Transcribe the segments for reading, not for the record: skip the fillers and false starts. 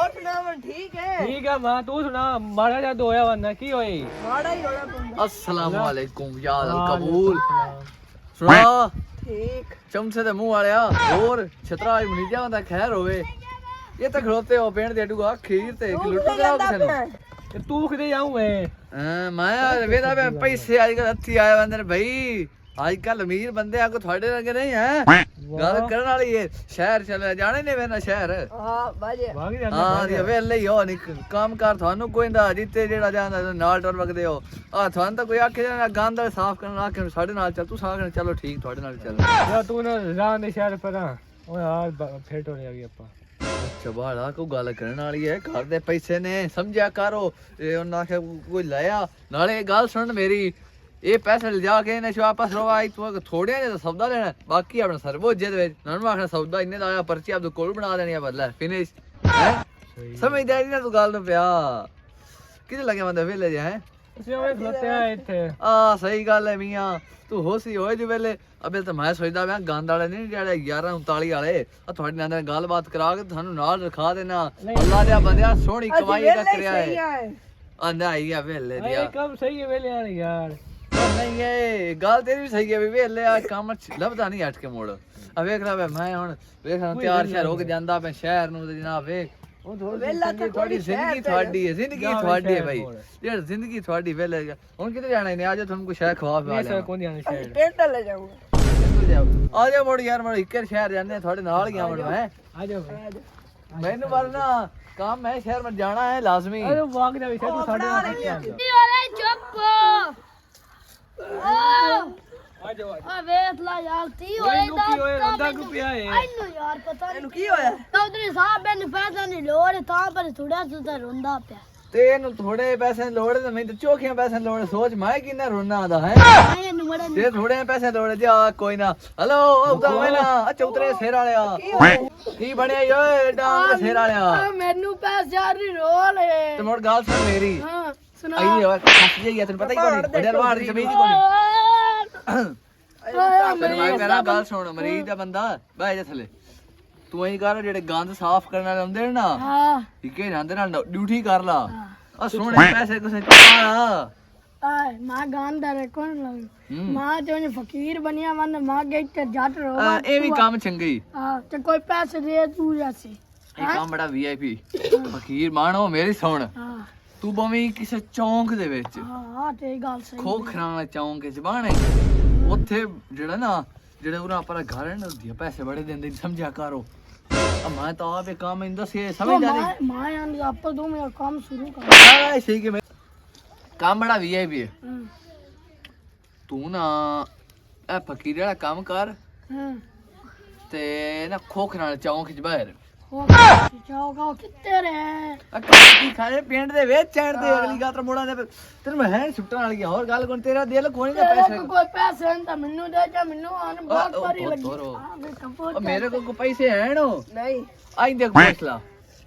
ਹੋਰ ਸੁਣਾ ਠੀਕ ਹੈ? ਠੀਕ ਹੈ ਮਾਂ, ਤੂੰ ਸੁਣਾ ਮਾੜਾ ਜਿਹਾ ਹੋਇਆ ਵੰਨਾ ਕੀ ਹੋਈ? ਮਾੜਾ ਹੀ ਹੋਣਾ ਪੈਂਦਾ। अस्सलाम वालेकुम यार कबूल सुना ठीक चमचे दे मुंह वालिया और छतरा मनीजा दा खैर होवे ये तो खड़ोते हो पेंट दे डूगा खीर ते लुट्टो करा किसे ने तू किते जाऊं मैं? हां मैं वेदा पे पैसे आजकल हत्थी आए बंदे भाई आजकल अमीर बंदे आको थोड़े रंगे नहीं है गल करन वाली है शहर चले जाने ने वेना शहर हां बाजे भाग जा। हां ये वेले ही हो नहीं काम कर थानू कोई ना जिते जेड़ा जांदा नाल टोर वगदे हो आ थान तो कोई आखे ना गंद साफ करन आके साडे नाल चल तू साथ चलो ठीक थोड़े नाल चल या तू ना जान दे शहर पर ओ यार फेट होने आ गई अपा। अच्छा बाड़ा को गल करन वाली है घर दे पैसे ने समझा करो ये उन्ना के कोई लाया नाले गल सुन मेरी ये पैसे ले जाके ने वापस लो आई तू थोड़े जे सौदा लेना बाकी अपना सरबोजे दे विच नन आखना सौदा इन्ने दा आया पर्ची आप कोल बना देनी है बदला फिनिश है समझदारी ना तू गल न पिया किते लगे बंदे वेले जे हैं ਅਸੀਂ ਉਹ ਖਲੋਤੇ ਆ ਇੱਥੇ। आ सही गल है मियां तू होसी होए जो वेले अबे तो मैं सोचदा मैं गंद वाले नहीं जेड़े 11 39 वाले आ ਤੁਹਾਡੇ ਨਾਲ ਗੱਲਬਾਤ ਕਰਾ ਕੇ ਤੁਹਾਨੂੰ ਨਾਲ ਰਖਾ ਦੇਣਾ ਅੱਲਾ ਦੇ ਬੰਦਿਆ ਸੋਹਣੀ ਕਮਾਈ ਦਾ ਕਰਿਆ ਹੈ ਆਂਦਾ ਹੀ ਆ ਵੇਲੇ ਦਿਆ ਇਹ ਕੰਮ ਸਹੀ ਹੈ ਵੇਲੇ ਆਣ ਯਾਰ। नहीं है गल तेरी भी सही है वेले आ काम लभदा नहीं अट के मोड़ आ वेख ला मैं हुन वेख तैयार शहर हो के जांदा पे शहर नु ते जनाब वेख ਉਹ ਥੋੜੀ ਜ਼ਿੰਦਗੀ ਤੁਹਾਡੀ ਹੈ ਜ਼ਿੰਦਗੀ ਤੁਹਾਡੀ ਹੈ ਭਾਈ ਯਾਰ ਜ਼ਿੰਦਗੀ ਤੁਹਾਡੀ ਵੇਲੇ ਹੁਣ ਕਿਤੇ ਜਾਣਾ ਨੇ ਆਜੋ ਤੁਹਾਨੂੰ ਕੋਈ ਸ਼ਹਿਰ ਖਵਾ ਪਿਆ ਸਰ ਕੋਈ ਨਹੀਂ ਸ਼ਹਿਰ पेट ले जाऊंगा ਆ ਜਾ ਮੋੜ ਯਾਰ ਮੈਂ ਇੱਕ ਸ਼ਹਿਰ ਜਾਣੇ ਤੁਹਾਡੇ ਨਾਲ ਗਿਆ ਮੋੜ ਮੈਂ ਆ ਜਾ ਮੈਨੂੰ ਵਰਨਾ ਕੰਮ ਹੈ ਸ਼ਹਿਰ में जाना है लाजमी ਅਰੇ ਵਾਗ ਜਾ ਵਿਸ਼ਾ ਤੂੰ ਸਾਡੇ ਨਾਲ ਓਏ ਚੁੱਪ ਆ ਜਾ ਆ ਵੇਖ ਲਾ ਯਾਰ ਤੀ ਓਏ ਹੋਏ ਲੁਕੀ ਓਏ ਰੰਦਾ ਕੋ ਪਿਆ ਹੈ ਇਹਨੂੰ ਯਾਰ ਪਤਾ ਇਹਨੂੰ ਨਹੀਂ ਕੀ ਹੋਇਆ? ਚੌਧਰੀ ਸਾਹਿਬ ਮੈਨੂੰ ਪੈਸਾ ਨਹੀਂ ਲੋੜ ਤਾਂ ਪਰ ਥੋੜਾ ਸੁਧਾ ਰੋਂਦਾ ਪਿਆ ਤੇ ਇਹਨੂੰ ਥੋੜੇ ਪੈਸੇ ਲੋੜ ਤੇ ਮੈਨੂੰ ਚੋਖੀਆਂ ਪੈਸੇ ਲੋੜ ਸੋਚ ਮੈਂ ਕਿੰਨਾ ਰੋਣਾ ਆਂਦਾ ਹੈ ਆਏ ਇਹਨੂੰ ਮੜਾ ਤੇ ਥੋੜੇ ਪੈਸੇ ਲੋੜ ਜਾ ਕੋਈ ਨਾ ਹਲੋ ਉਹਦਾ ਮੈਂ ਨਾ ਆ ਚੌਤਰੇ ਸਿਰ ਵਾਲਿਆ ਕੀ ਬਣਿਆ ਓਏ ਡਾਂਗ ਸਿਰ ਵਾਲਿਆ ਮੈਨੂੰ ਪੈਸਾ ਨਹੀਂ ਲੋੜ ਤੇ ਮੋੜ ਗੱਲ ਸੁਣ ਮੇਰੀ ਹਾਂ ਸੁਣਾ ਆਈ ਹੋਇਆ ਖੱਸ ਜਾਈਆ ਤੈਨੂੰ ਪਤਾ ਹੀ ਕੋਈ ਨਹੀਂ ਬੜਿਆ ਲਵਾੜ ਦੀ ਜ਼ਮੀਨ ਹੀ ਕੋਈ ਨਹੀਂ ਤੈਨੂੰ ਮੈਂ ਕਹਣਾ ਗੱਲ ਸੁਣ ਮਰੀਜ਼ ਦਾ ਬੰਦਾ ਬਹਿ ਜਾ ਥੱਲੇ ਤੂੰ ਐਂ ਕਰ ਜਿਹੜੇ ਗੰਦ ਸਾਫ਼ ਕਰਨ ਵਾਲੇ ਹੁੰਦੇ ਨੇ ਨਾ ਹਾਂ ਠੀਕ ਹੈ ਜਾਂਦੇ ਨਾਲ ਡਿਊਟੀ ਕਰ ਲਾ ਆ ਸੋਹਣੇ ਪੈਸੇ ਕਿਸੇ ਚੁਕਾ ਆਏ ਮਾਂ ਗਾਂਦਾ ਰੇ ਕੋਣ ਲੱਗ ਮਾਂ ਤੇ ਫਕੀਰ ਬਣਿਆ ਵਨ ਮਾਂ ਗਈ ਤੇ ਜੱਟ ਰੋ ਇਹ ਵੀ ਕੰਮ ਚੰਗੀ ਹਾਂ ਤੇ ਕੋਈ ਪੈਸੇ ਦੇ ਤੂੰ ਜਾਸੀ ਇਹ ਕੰਮ ਬੜਾ ਵੀਆਈਪੀ ਫਕੀਰ ਮਾਣੋ ਮੇਰੀ ਸੁਣ ਹਾਂ ਤੂੰ ਬਵੇਂ ਕਿਸੇ ਚੌਂਕ ਦੇ ਵਿੱਚ ਹਾਂ ਤੇ ਗੱਲ ਸਹੀ ਖੋਖਰਾਂ ਚੌਂਕ ਚ ਬਾਣੇ ਉੱਥੇ ਜਿਹੜਾ ਨਾ ਜਿਹੜੇ ਉਹਨਾਂ ਪਰ ਘਰ ਨੇ ਉਹਦੇ ਪੈਸੇ ਬੜੇ ਦਿੰਦੇ ਸਮਝਿਆ ਕਰੋ ਮੈਂ ਤਾਂ ਆਪੇ ਕੰਮ ਇੰਦਾ ਸੀ ਸਮਝਦਾ ਨਹੀਂ ਮਾਂ ਆਂਦੀ ਆਪਾਂ ਦੋ ਮੇਰਾ ਕੰਮ ਸ਼ੁਰੂ ਕਰ ਆ ਸਹੀ ਕਿ ਕੰਮ ਬੜਾ ਵੀਆਈਪੀ ਹੈ ਤੂੰ ਨਾ ਇਹ ਫਕੀਰ ਵਾਲਾ ਕੰਮ ਕਰ ਹਾਂ ਤੇ ਨਾ ਖੋਖਰਾਂ ਚੌਂਕ ਚ ਬਾਹਰ ਹੋ ਜਾਓਗਾ ਕਿੱਥੇ ਰਹਿ ਕੀ ਖਾਏ ਪਿੰਡ ਦੇ ਵਿੱਚ ਚੈਣ ਦੇ ਅਗਲੀ ਗਾਤਰ ਮੋੜਾਂ ਦੇ ਤੈਨੂੰ ਮੈਂ ਹੈ ਸੁੱਟਣ ਵਾਲੀ ਹੋਰ ਗੱਲ ਕੋਣ ਤੇਰਾ ਦਿਲ ਕੋਈ ਨਾ ਪੈਸੇ ਕੋਈ ਪੈਸੇ ਨਹੀਂ ਤਾਂ ਮੈਨੂੰ ਦੇ ਜਾ ਮੈਨੂੰ ਆਨ ਬਹੁਤ ਵਾਰੀ ਲੱਗੀ ਉਹ ਮੇਰੇ ਕੋਲ ਕੋਈ ਪੈਸੇ ਹੈ ਨੋ नहीं ਆਈ ਦੇਖ ਫੈਸਲਾ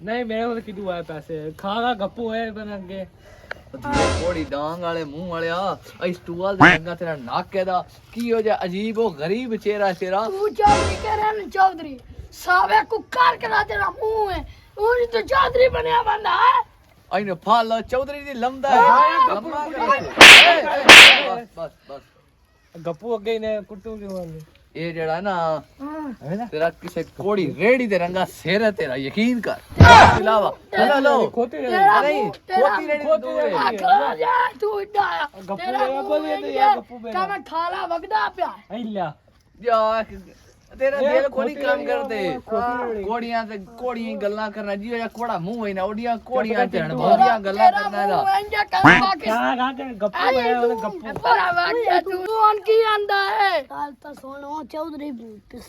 ਨਹੀਂ ਮੇਰੇ ਕੋਲ ਕਿਦੂ ਆਏ ਪੈਸੇ ਖਾਗਾ ਗੱਪੂ ਹੋਏ ਬਣ ਅੱਗੇ ਕੋੜੀ ਡਾਂਗ ਵਾਲੇ ਮੂੰਹ ਵਾਲਿਆ ਇਸ ਟੂਲ ਦੇ ਰੰਗਾ ਤੇਰਾ ਨੱਕ ਇਹਦਾ ਕੀ ਹੋ ਜਾ ਅਜੀਬ ਉਹ ਗਰੀਬ ਚਿਹਰਾ ਤੇਰਾ ਤੂੰ ਚੌਧਰੀ ਕਹਿ ਰਿਹਾ ਨਾ ਚੌਧਰੀ ਸਾਵੇ ਕੁੱਕਾਰ ਕਰਾ ਤੇਰਾ ਮੂੰਹ ਹੈ ਉਹ ਤੂੰ ਚੌਧਰੀ ਬਣਿਆ ਬੰਦਾ ਹੈ ਆਈਨੇ ਫਾਲ ਚੌਧਰੀ ਦੀ ਲੰਮਦਾ ਲੰਮਾ ਬਸ ਬਸ ਗੱਪੂ ਅੱਗੇ ਨੇ ਕੁੱਟੂ ਕਿਉਂ ਆਂਦੇ ਇਹ ਜਿਹੜਾ ਨਾ ਹਾਂ ਤੇਰਾ ਕਿਸੇ ਕੋੜੀ ਰੇੜੀ ਦੇ ਰੰਗਾ ਸਿਰ ਹੈ ਤੇਰਾ ਯਕੀਨ ਕਰ ਇਲਾਵਾ ਲੋ ਖੋਤੇ ਨਹੀਂ ਖੋਤੀ ਰੇੜੀ ਤੋਂ ਦੂਰ ਹੈ ਅਕਲ ਜਾ ਤੂੰ ਇੱਡਾ ਗੱਪੂ ਇਹ ਬੋਲੇ ਤੇ ਯਾਰ ਗੱਪੂ ਬੇ ਕਾ ਮੈਂ ਖਾਲਾ ਵਗਦਾ ਪਿਆ ਐਲਾ ਜਾ ਤੇਰਾ ਦਿਲ ਕੋਈ ਕੰਮ ਕਰਦੇ ਕੋੜੀਆਂ ਤੇ ਕੋੜੀਆਂ ਗੱਲਾਂ ਕਰਨਾ ਜੀ ਜਾਂ ਕੋੜਾ ਮੂੰਹ ਹੈ ਨਾ ਉਹਦੀਆਂ ਕੋੜੀਆਂ ਚੜਨ ਬਹੁਤੀਆਂ ਗੱਲਾਂ ਕਰਨਾ ਇਹਦਾ ਇੰਜਾ ਕਰ ਬਾਕੀ ਕਾ ਗਾ ਤੇ ਗੱਪੂ ਹੈ ਉਹਨੇ ਗੱਪੂ ਪਰਾ ਵਾਕਿਆ ਤੂੰ ਆਨ ਕੀ ਆਂਦਾ ਹੈ ਕੱਲ ਤਾਂ ਸੁਣੋ ਚੌਧਰੀ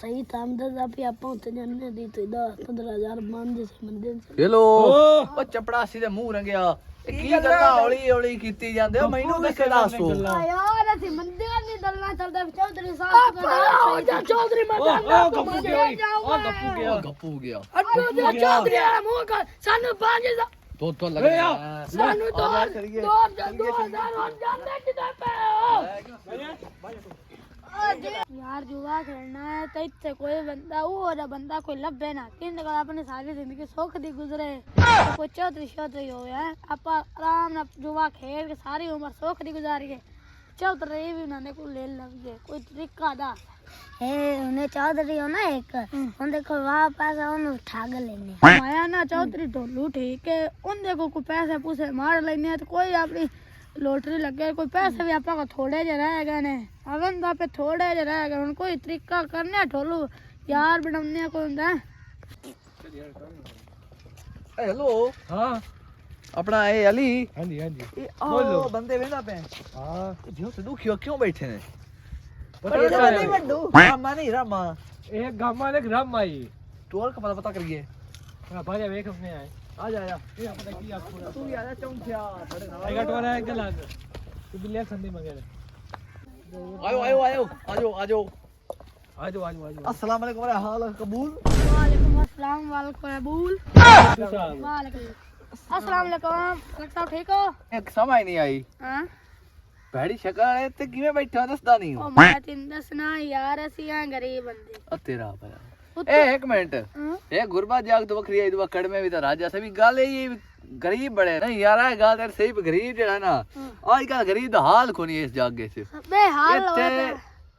ਸਹੀ ਕੰਮ ਦਾ ਵੀ ਆਪਾਂ ਉੱਤੇ ਜਾਂਦੇ ਦੀ ਤੇ 10-15,000 ਬੰਦੇ ਸੀ ਮੰਦੇ ਹੈਲੋ ਉਹ ਚਪੜਾਸੀ ਦੇ ਮੂੰਹ ਰੰਗਿਆ ਇਹ ਕੀ ਗੱਲਾਂ ਹੌਲੀ ਹੌਲੀ ਕੀਤੀ ਜਾਂਦੇ ਹੋ ਮੈਨੂੰ ਦੱਸੇ ਦੱਸੋ ਯਾਰ ਅਸੀਂ ਮੰਦੇ ਨਹੀਂ ਦਲਣਾ ਚੱਲਦਾ ਚੌਧਰੀ ਸਾਹਿਬ ਦਾ ਜਾ ਚੌਧਰੀ ਮੈਂ ਉਹ ਗੱਪੂ ਗਿਆ ਉਹ ਗੱਪੂ ਗਿਆ ਗੱਪੂ ਗਿਆ ਅੱਡੂ ਦੇ ਚੌਧਰੀ ਆ ਮੂੰਹ ਕਰ ਸਾਨੂੰ 5000 ਦੋ ਲੱਗ ਗਿਆ ਸਾਨੂੰ 2000 ਜਾਂਦੇ ਕਿਦਾਂ ਪਏ यार जुआ खेलना है तो इतने कोई बंदा वो बंदा कोई लभे ना कि अपनी सारी जिंदगी सुख दी गुजरे तो कोई चौधरी हो है आप आराम ना जुआ खेल के सारी उम्र सुख दी गुजारी है चौधरी भी उन्होंने को ले लगे कोई तरीका दा उन्हें चौधरी हो ना एक उन देखो वहाँ पैसा उन्हें ठग लेने माया ना चौधरी ढोलू ठीक है उन देखो कोई पैसे पूसे मार लेने तो कोई अपनी लोटरी लगे कोई पैसे भी आपा को थोड़े जे रह गए ने अवन दा पे थोड़े जे रह गए कोई तरीका करने ढोलू यार बनाने को हुंदा हेलो हाँ अपना ए अली हाँ जी हाँ जी बोलो बंदे वेंदा पे हाँ जो से दुखी क्यों बैठे ने पता बड़े क्या नहीं है? बड्डू रामा नहीं रामा एक गामा ने ग्राम आई टोल का पता करिए भाजा वेख अपने आए आ जा या ये पता की आपको तू यार चौंकिया बड़े ना आएगा टोरा है गला तू बिल्ले संदी मगर आयो आयो आयो आजो आजो आजो आजो आजो अस्सलाम वालेकुम मेरा हाल कबूल वालेकुम अस्सलाम वालेकुम अबूल साहब वालेकुम अस्सलाम वालेकुम साहब ठीक हो एक समझ नहीं आई हां भैड़ी शक्ल है ते किवें बैठा दसदा नहीं ओ हो मैं तीन दसना यार ਅਸੀਂ ਆ ਗਰੀਬ ਬੰਦੇ आ तेरा भला ए एक मिनट ए गुरबा जाग तो बकरी आई दुआ कड़मे भी तो राजा से भी गाल है ये गरीब बड़े नहीं यार है गाल तेरे सही गरीब जेड़ा ना आजकल गरीब दा हाल कोनी इस जागे से बेहाल हो इत्थे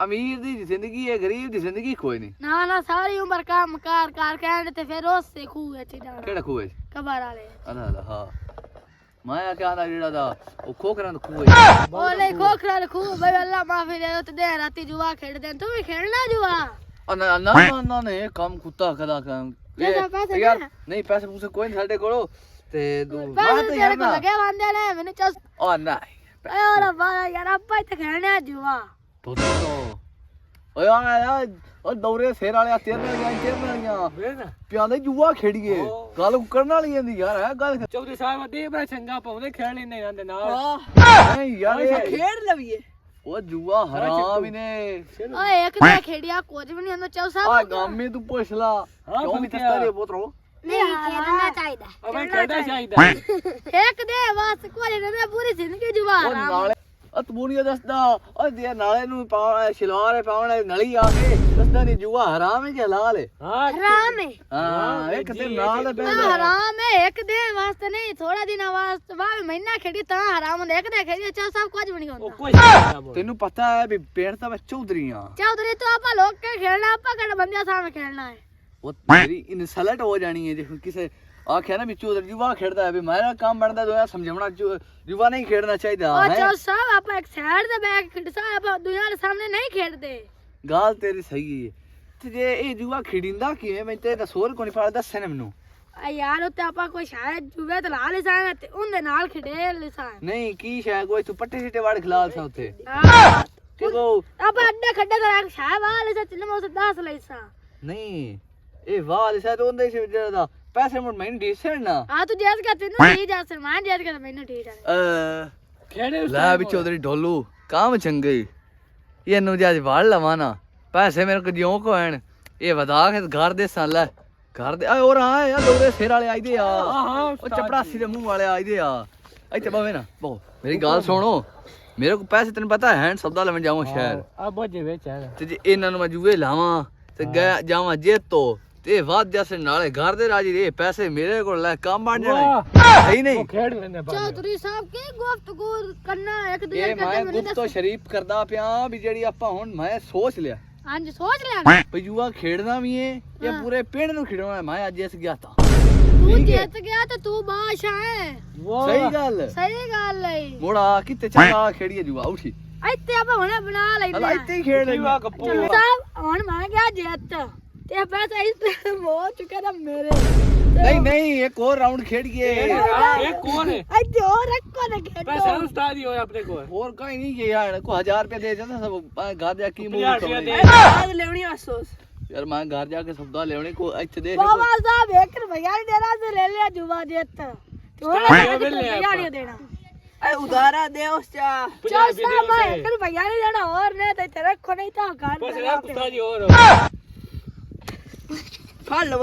अमीर दी जिंदगी है गरीब दी जिंदगी कोई नहीं ना ना सारी उम्र काम कार कहने ते फिर रोज से खूह च जाना केड़ा कुए कबर वाले अला अला हां माया क्या ना जेड़ा दा ओ खोकरा दा कुए बोले खोखरा खूह भाई अल्लाह माफी दे तो दे राती जुआ खेड़ दे तू भी खेलना जुआ ना ना ना ने काम कुत्ता कदा काम पैसे यार नहीं पैसे पूसे कोई नहीं साडे कोलो ते दो पैसे तेरे को लगे वांदे ने मैंने चस ओ नहीं अरे वाह यार अब तो खेलना जुआ तो ओए यार ओ दौरे शेर वाले तेरे वेना प्यादे जुआ खेड़िए गल करन वाली है यार है गल चौधरी साहब दे बड़ा चंगा पाਉਂਦੇ खेल नहीं आंदे ना नहीं यार ये खेड़ लविए ओ जुआ हराम ही ने ओए एक ने खेड़िया कुछ भी नहीं आंदो चौ आ साहब गामी तू पुछ ला हाँ, क्यों भी फिर तस्ता क्या? रे पोतरो नहीं खेलना चाहिए अबे कहना चाहिए एक दे बस कोई नहीं पूरी जिंदगी जुआ ओ नाले तबूनिया दसदा ओ दे नाले नु पावना शिलारे पावना नली आके दसदा नहीं जुआ हराम है कि हलाल है हां हराम है हां एक दिन नाल पे हराम है एक दिन वास्ते नहीं थोड़ा दिन वास्ते बावे महीना खेड़ी ता हराम होंदा एक दिन खेड़ी चल सब कुछ भी नहीं ओ होंदा कोई तेनू पता है भी पेड़ ता मैं चौधरी हां चौधरी तो आपा लोग के खेलना आपा कड़ बंदिया सामने खेलना है वो तेरी इनसल्ट हो जानी है जे किसे आख्या ना भी चौधरी जुआ खेड़दा है भी मेरा काम बनदा दो यार समझावना जुआ नहीं खेड़ना चाहिए और है चल सब आपा एक साइड दे बैग खिड़सा आपा दुनिया के सामने नहीं खेलते गाल तेरी सही है ते जे ए जुआ खिड़िंदा किवें मैं ते दसोर कोनी पा दसने मेनू आ यार उते आपा कोई शायद जुवे तो ला लिसान ते उनदे नाल खेडे लिसान नहीं की शायद कोई तू पट्टे सिट्टे वाड़ खिलाल सा उथे देखो आपा अड्डे खड्डे तो रख शायद वाले से चिन्ह मोसे 10 लिसा नहीं ए वाल शायद ओंदे से जेड़ा पैसे मुड़ मैंने डिसेंट ना आ तू जैस का तेनु ठीक जा समान जैस का मैंने ठीक है खेड़े ला भी चौधरी ढोलू काम चंगे ये नु जाज वाड़ लवाना पैसे मेरे को दियो को हैं ये बता के घर दे साल घर दे और हां यार दौरे शेर वाले आई दे यार हां ओ चपड़ासी दे मुंह वाले आई दे यार इते बावे ना बो मेरी गाल सुनो मेरे को पैसे तेन पता है सौदा लेवन जाऊं शहर अब बजे बेच है ते जे इन्हां नु मैं जुए लावां ते गया जावां जेतो ते वाद जैसे नाले घर दे राजी दे पैसे मेरे को ले काम बन जाने सही नहीं खेड़ लेने चौधरी साहब की गुफ्तगू करना एक दूसरे ये मैं गुप्त तो शरीफ करदा पिया भी जेड़ी आपा हुन मैं सोच लिया हां जी सोच लेना भी जुआ खेड़ना भी है या पूरे पिंड नु खिड़ना है मैं आज जैसे गया था तू जीत गया तो तू बादशाह है सही गल सही गल है मोड़ा किते चंगा खेड़िए जुआ उठी ਇੱਥੇ ਆਪਾਂ ਹੁਣੇ ਬਣਾ ਲੈਂਦੇ अला इते ही खेड़ लेवा ਚੰਗਾ ਸਾਹਿਬ ਹੁਣ ਮੈਂ ਗਿਆ ਜਿੱਤ ਤੇ ਪੈਸਾ ਇਸ ਹੋ ਚੁੱਕਾ ਤਾਂ ਮੇਰੇ नहीं नहीं एक और राउंड खेड़िए एक कौन है ਇੱਥੇ ਹੋਰ ਰੱਖੋ ਨਾ ਖੇਡੋ पैसा उस्ताद ही हो अपने को और कहीं नहीं के यार को 1000 रुपया दे जाता सब घर जाके मुंह 50 रुपया दे आज लेवनी अफसोस यार मैं घर जाके सौदा लेवने को इथे दे ਬਾਬਾ ਸਾਹਿਬ 1 ਰੁਪਿਆ ਨਹੀਂ ਦੇਣਾ ਤੇ ਲੈ ਲਿਆ ਜੁਵਾ ਜਿੱਤ ਤੂੰ ਨਹੀਂ ਦੇਣਾ ए उधारा दे उस चा ਚਲ ਸਾਹਿਬ 1 ਰੁਪਿਆ ਨਹੀਂ ਦੇਣਾ ਹੋਰ ਨੇ ਤੇ ਇੱਥੇ ਰੱਖੋ ਨਹੀਂ ਤਾਂ ਘਰ पैसे उस्ताद ही और फाड़ लो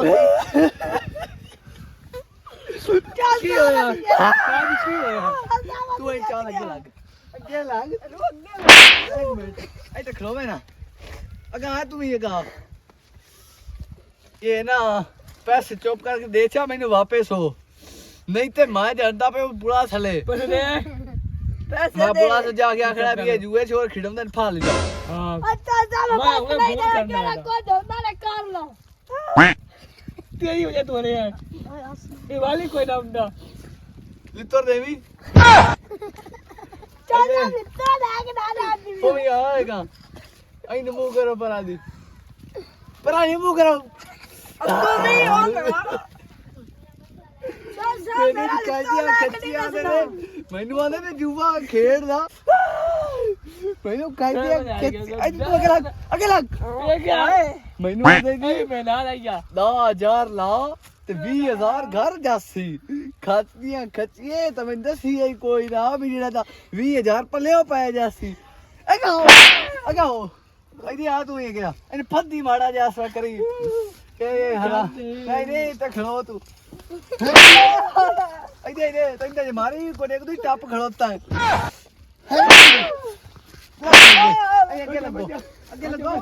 ਚੱਲ की होया उस्ताद की है तू ए चाल अगे लग एक मिनट ए तो खलोवे ना ਅਗਾ ਤੂੰ ਵੀ ਅਗਾ ਇਹ ਨਾ ਪੈਸੇ ਚੁੱਪ ਕਰਕੇ ਦੇ ਚਾ ਮੈਨੂੰ ਵਾਪਸ ਹੋ ਨਹੀਂ ਤੇ ਮੈਂ ਜਾਂਦਾ ਪਿਆ ਬੁਲਾ ਥਲੇ ਪੈਸੇ ਦੇ ਪੈਸੇ ਮੈਂ ਦੇ ਬੁਲਾ ਤੇ ਜਾ ਕੇ ਆਖੜਾ ਵੀ ਇਹ ਜੂਏ ਛੋੜ ਖਿਡਮਦਨ ਫਾ ਲਿਆ ਹਾਂ ਅੱਛਾ ਚੱਲ ਮੈਂ ਬਸ ਉਹਨੇ ਨਹੀਂ ਫੋਨ ਦੇ ਕਰਨਾ ਕਿਹੜਾ ਕੁਝ ਹੁੰਦਾ ਨਾ ਕਰ ਲਓ ਤੇਰੀ ਵਜ੍ਹਾ ਤੋਂ ਰਿਹਾ ਇਹ ਵਾਲੀ ਕੋਈ ਨਾ ਹੁੰਦਾ ਲਿੱਤਰ ਦੇਵੀ ਚੱਲ ਨਾ ਮਿੱਤਰ ਲੈ ਕੇ ਨਾ ਆਦਮੀ ਉਹ ਵੀ ਆਏਗਾ ਐਨ ਮੂੰਹ ਕਰੋ ਪਰਾਂ ਦੀ ਪਰਾਂ ਨਹੀਂ ਮੂੰਹ ਕਰੋ ਤੂੰ ਵੀ ਉਹ ਕਰਾ ਚੱਲ ਤੇਰੀ ਮੇਰਾ ਕਾਜੀਆਂ ਖੱਚੀਆਂ ਦੇ ਨੇ ਮੈਨੂੰ ਆਂਦੇ ਨੇ ਜੂਆ ਖੇਡਦਾ ਮੈਨੂੰ ਕਾਜੀਆਂ ਖੱਚ ਅੱਗੇ ਲੱਗ ਇਹ ਕਿਆ ਮੈਨੂੰ ਆਂਦੇ ਜੀ ਇਹ ਮੈਂ ਨਾਲ ਆਇਆ 10000 ਲਾ ਤੇ 20000 ਘਰ ਜਾਸੀ ਖਾਤੀਆਂ ਖੱਚੀਏ ਤਾਂ ਮੈਨੂੰ ਦੱਸੀ ਆਈ ਕੋਈ ਨਾ ਵੀ ਜਿਹੜਾ ਦਾ 20000 ਪੱਲਿਓ ਪੈ ਜਾਸੀ ਅਗਾਓ ਇਹਦੀ ਆ ਤੂੰ ਇਹ ਗਿਆ ਇਹਨੇ ਫੱਦੀ ਮਾੜਾ ਜਿਹਾ ਅਸਰ ਕਰੀ ਇਹ ਹਰਾ ਨਹੀਂ ਤਾਂ ਖਲੋ ਤੂੰ ਇਹਦੇ ਤੈਨੂੰ ਜੇ ਮਾਰੀ ਕੋਨੇ ਕੋ ਤੂੰ ਟੱਪ ਖਲੋਤਾ ਹੈ ਅੱਗੇ ਲੱਗੋ